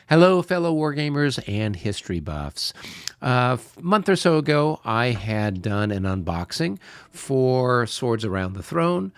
Hello, fellow wargamers and history buffs. A month or so ago, I had done an unboxing for Swords Around the Throne,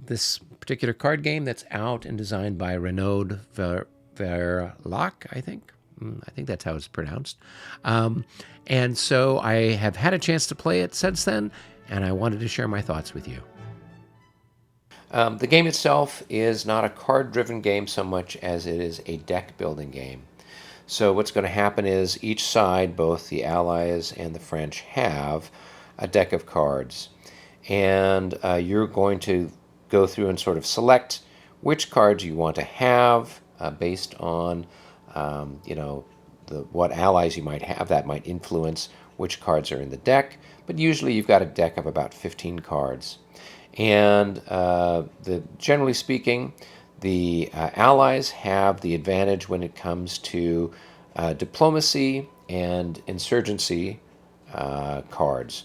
this particular card game that's out and designed by Renaud Verlac, I think. I think that's how it's pronounced. And so I have had a chance to play it since then, and I wanted to share my thoughts with you. The game itself is not a card-driven game so much as it is a deck-building game. So what's going to happen is each side, both the Allies and the French, have a deck of cards. And you're going to go through and sort of select which cards you want to have based on, what allies you might have. That might influence which cards are in the deck. But usually you've got a deck of about 15 cards. And generally speaking, the Allies have the advantage when it comes to diplomacy and insurgency cards.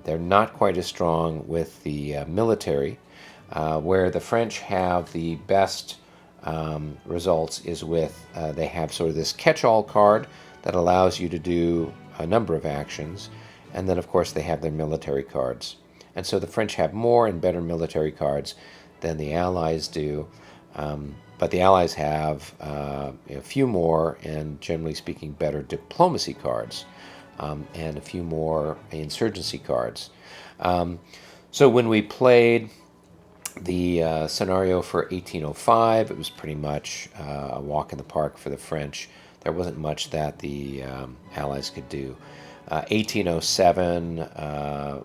They're not quite as strong with the military, where the French have the best results is with, they have sort of this catch-all card that allows you to do a number of actions, and then of course they have their military cards. And so the French have more and better military cards than the Allies do. But the Allies have a few more and, generally speaking, better diplomacy cards and a few more insurgency cards. So when we played the scenario for 1805, it was pretty much a walk in the park for the French. There wasn't much that the Allies could do. 1807,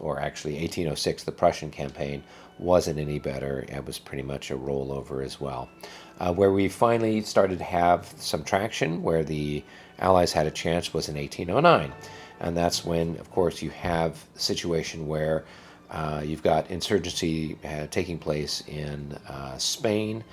or actually 1806, the Prussian campaign, wasn't any better. It was pretty much a rollover as well. Where we finally started to have some traction, where the Allies had a chance, was in 1809. And that's when, of course, you have a situation where you've got insurgency taking place in Spain,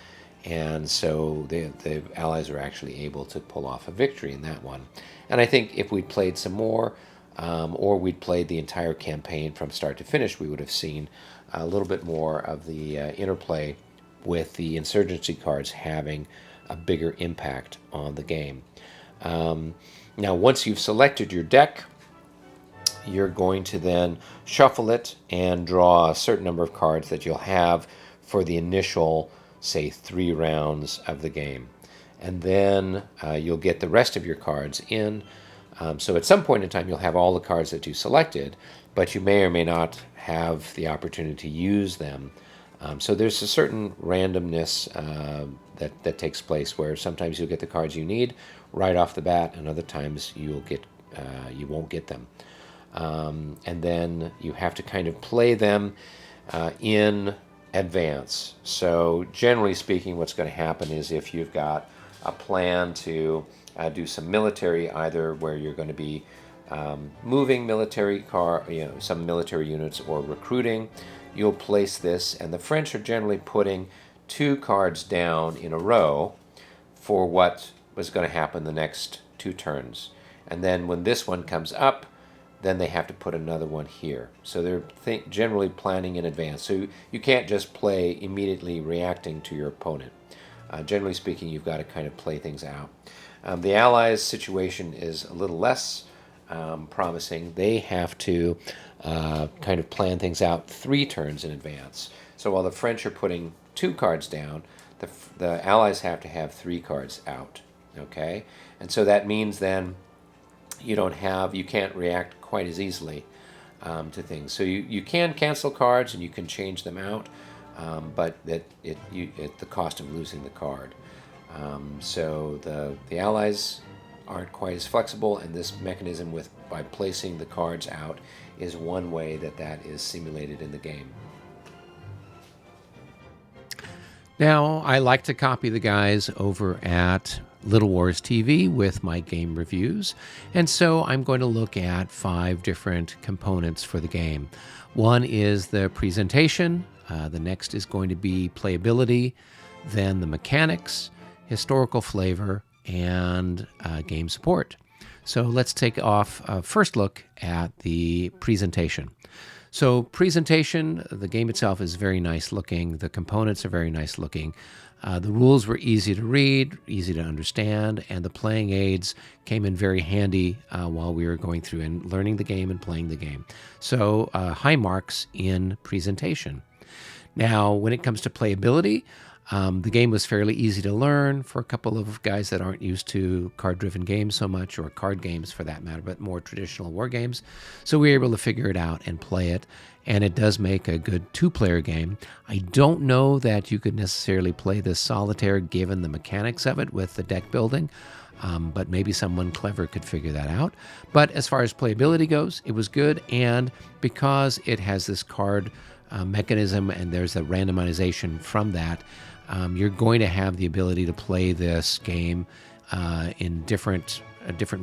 and so the Allies are actually able to pull off a victory in that one. And I think if we'd played some more, or we'd played the entire campaign from start to finish, we would have seen a little bit more of the interplay with the insurgency cards having a bigger impact on the game. Now, once you've selected your deck, you're going to then shuffle it and draw a certain number of cards that you'll have for the initial, say, 3 rounds of the game. And then you'll get the rest of your cards in. So at some point in time, you'll have all the cards that you selected, but you may or may not have the opportunity to use them. So there's a certain randomness that takes place, where sometimes you'll get the cards you need right off the bat, and other times you won't get them. And then you have to kind of play them in advance. So generally speaking, what's going to happen is if you've got a plan to do some military, either where you're going to be moving some military units, or recruiting, you'll place this, and the French are generally putting 2 cards down in a row for what was going to happen the next 2 turns. And then when this one comes up, then they have to put another one here. So they're generally planning in advance. So you can't just play immediately reacting to your opponent. Generally speaking, you've got to kind of play things out. The Allies' situation is a little less promising. They have to kind of plan things out 3 turns in advance. So while the French are putting 2 cards down, the Allies have to have 3 cards out. Okay, and so that means then you can't react quite as easily to things. So you can cancel cards and you can change them out, but at the cost of losing the card. So the Allies aren't quite as flexible, and this mechanism by placing the cards out is one way that is simulated in the game. Now, I like to copy the guys over at Little Wars TV with my game reviews, and so I'm going to look at 5 different components for the game. One is the presentation, the next is going to be playability, then the mechanics, historical flavor, and game support. So let's take off a first look at the presentation. So presentation, the game itself is very nice looking. The components are very nice looking. The rules were easy to read, easy to understand, and the playing aids came in very handy while we were going through and learning the game and playing the game. So high marks in presentation. Now, when it comes to playability, the game was fairly easy to learn for a couple of guys that aren't used to card-driven games so much, or card games for that matter, but more traditional war games. So we were able to figure it out and play it, and it does make a good two-player game. I don't know that you could necessarily play this solitaire given the mechanics of it with the deck building, but maybe someone clever could figure that out. But as far as playability goes, it was good, and because it has this card mechanism and there's a randomization from that, you're going to have the ability to play this game in different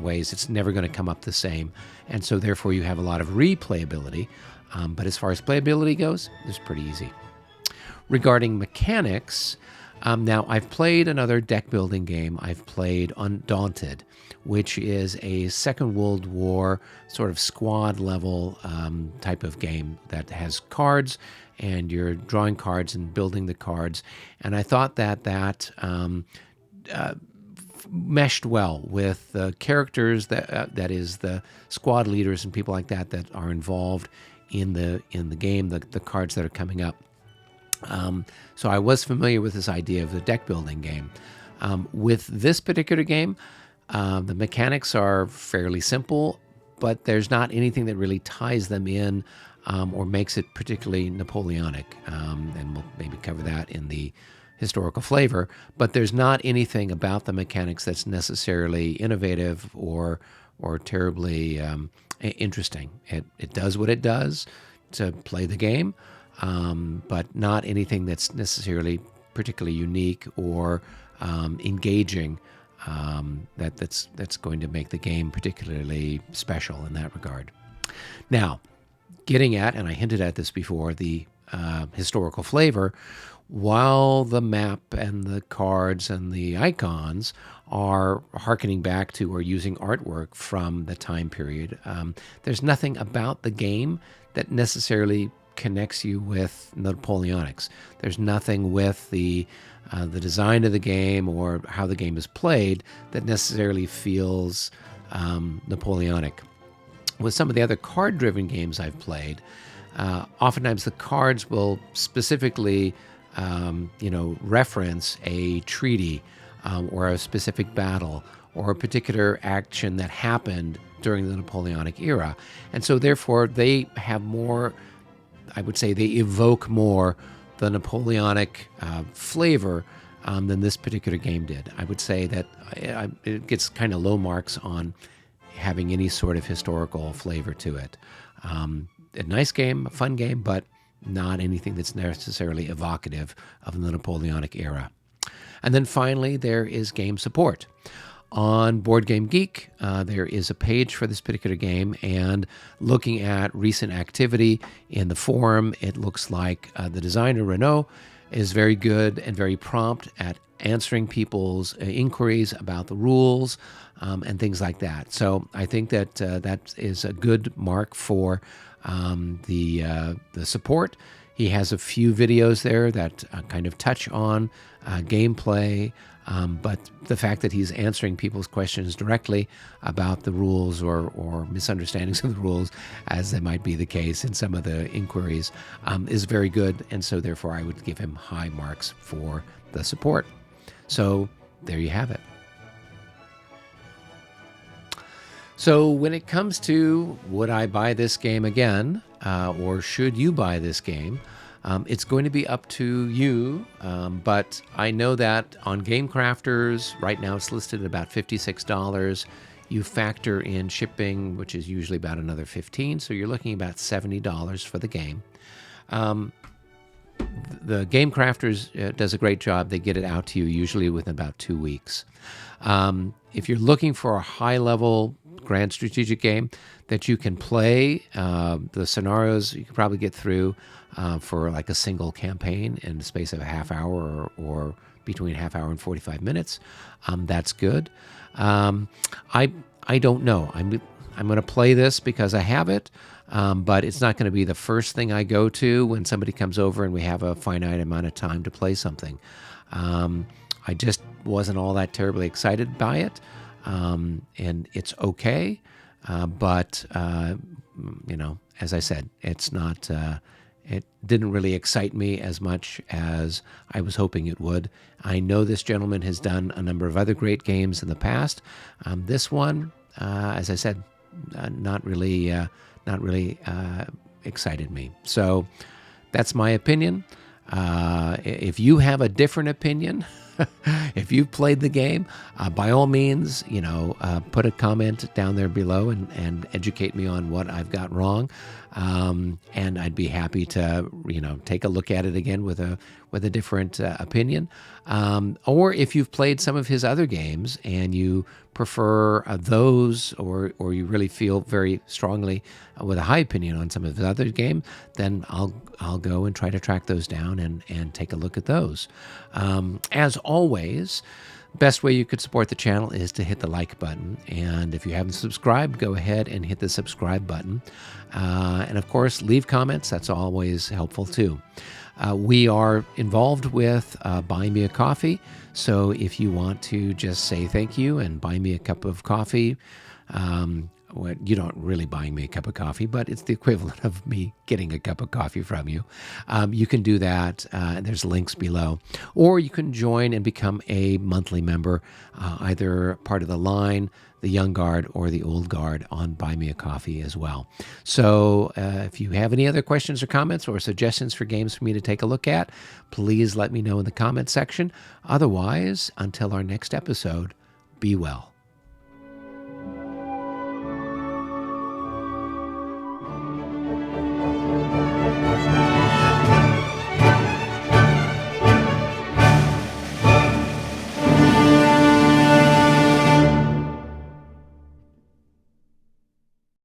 ways. It's never going to come up the same, and so therefore you have a lot of replayability. But as far as playability goes, it's pretty easy. Regarding mechanics, now I've played another deck building game. I've played Undaunted, which is a Second World War sort of squad level type of game that has cards, and you're drawing cards and building the cards. And I thought that meshed well with the characters that is the squad leaders and people like that are involved in the game, the cards that are coming up. So I was familiar with this idea of the deck building game. With this particular game, the mechanics are fairly simple, but there's not anything that really ties them in or makes it particularly Napoleonic. And we'll maybe cover that in the historical flavor, but there's not anything about the mechanics that's necessarily innovative or terribly interesting. It does what it does to play the game, but not anything that's necessarily particularly unique or engaging that's going to make the game particularly special in that regard. Now, getting at, and I hinted at this before, the historical flavor, while the map and the cards and the icons are hearkening back to or using artwork from the time period, there's nothing about the game that necessarily connects you with Napoleonics. There's nothing with the design of the game or how the game is played that necessarily feels Napoleonic. With some of the other card-driven games I've played, oftentimes the cards will specifically, reference a treaty or a specific battle or a particular action that happened during the Napoleonic era. And so therefore they have more, I would say they evoke more the Napoleonic flavor than this particular game did. I would say that it gets kind of low marks on having any sort of historical flavor to it. A nice game, a fun game, but not anything that's necessarily evocative of the Napoleonic era. And then finally, there is game support. On Board Game Geek, there is a page for this particular game, and looking at recent activity in the forum, it looks like the designer, Renault, is very good and very prompt at answering people's inquiries about the rules and things like that. So I think that that is a good mark for the support. He has a few videos there that kind of touch on gameplay, but the fact that he's answering people's questions directly about the rules or misunderstandings of the rules, as they might be the case in some of the inquiries, is very good. And so therefore I would give him high marks for the support. So there you have it. So when it comes to would I buy this game again, or should you buy this game, it's going to be up to you, but I know that on Game Crafters, right now it's listed at about $56. You factor in shipping, which is usually about another $15, so you're looking about $70 for the game. The Game Crafters does a great job. They get it out to you usually within about 2 weeks. If you're looking for a high-level grand strategic game that you can play, the scenarios you can probably get through for like a single campaign in the space of a half hour or between half hour and 45 minutes. That's good. I don't know. I'm going to play this because I have it, but it's not going to be the first thing I go to when somebody comes over and we have a finite amount of time to play something. I just wasn't all that terribly excited by it, and it's okay, but as I said, it's not. It didn't really excite me as much as I was hoping it would. I know this gentleman has done a number of other great games in the past. This one, as I said, not really excited me. So that's my opinion. If you have a different opinion, if you've played the game, by all means, put a comment down there below and educate me on what I've got wrong. And I'd be happy to, take a look at it again with a different opinion. Or if you've played some of his other games and you prefer those, or you really feel very strongly with a high opinion on some of his other games, then I'll go and try to track those down and take a look at those. As always, best way you could support the channel is to hit the like button. And if you haven't subscribed, go ahead and hit the subscribe button. And of course, leave comments. That's always helpful too. We are involved with Buy Me a Coffee. So if you want to just say thank you and buy me a cup of coffee, you don't really buying me a cup of coffee, but it's the equivalent of me getting a cup of coffee from you. You can do that. There's links below. Or you can join and become a monthly member, either part of the line, the Young Guard, or the Old Guard on Buy Me a Coffee as well. So if you have any other questions or comments or suggestions for games for me to take a look at, please let me know in the comments section. Otherwise, until our next episode, be well.